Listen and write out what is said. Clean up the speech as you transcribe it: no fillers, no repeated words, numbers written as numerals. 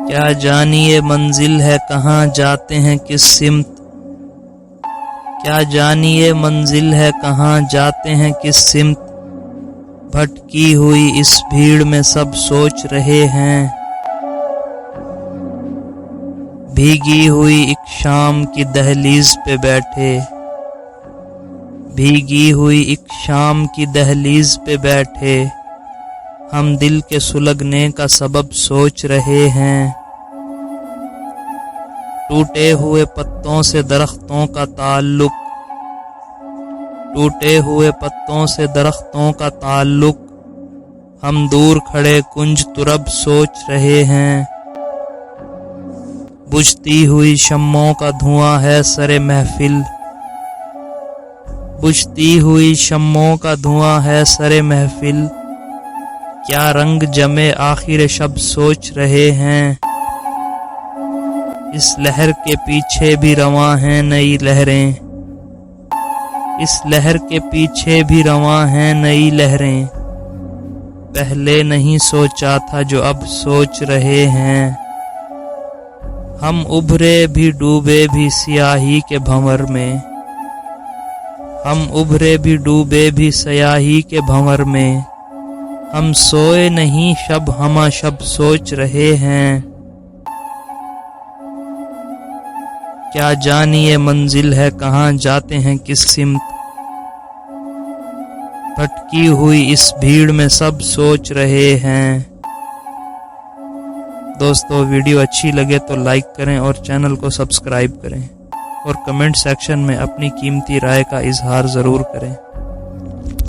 کیا جانیے منزل ہے کہاں جاتے ہیں کس سمت، کیا جانیے منزل ہے کہاں جاتے ہیں کس سمت، بھٹکی ہوئی اس بھیڑ میں سب سوچ رہے ہیں۔ بھیگی ہوئی ایک شام کی دہلیز پہ بیٹھے، بھیگی ہوئی ایک شام کی دہلیز پہ بیٹھے، ہم دل کے سلگنے کا سبب سوچ رہے ہیں۔ ٹوٹے ہوئے پتوں سے درختوں کا تعلق، ٹوٹے ہوئے پتوں سے درختوں کا تعلق، ہم دور کھڑے کنج ترب سوچ رہے ہیں۔ بجھتی ہوئی شمعوں کا دھواں ہے سر محفل، بجھتی ہوئی شمعوں کا دھواں ہے سر محفل، کیا رنگ جمے آخر شب سوچ رہے ہیں۔ اس لہر کے پیچھے بھی رواں ہیں نئی لہریں، اس لہر کے پیچھے بھی رواں ہیں نئی لہریں، پہلے نہیں سوچا تھا جو اب سوچ رہے ہیں۔ ہم ابھرے بھی ڈوبے بھی سیاہی کے بھنور میں، ہم ابھرے بھی ڈوبے بھی سیاہی کے بھنور میں، ہم سوئے نہیں شب ہمہ شب سوچ رہے ہیں۔ کیا جانیے منزل ہے کہاں جاتے ہیں کس سمت، بھٹکی ہوئی اس بھیڑ میں سب سوچ رہے ہیں۔ دوستو ویڈیو اچھی لگے تو لائک کریں اور چینل کو سبسکرائب کریں اور کمنٹ سیکشن میں اپنی قیمتی رائے کا اظہار ضرور کریں۔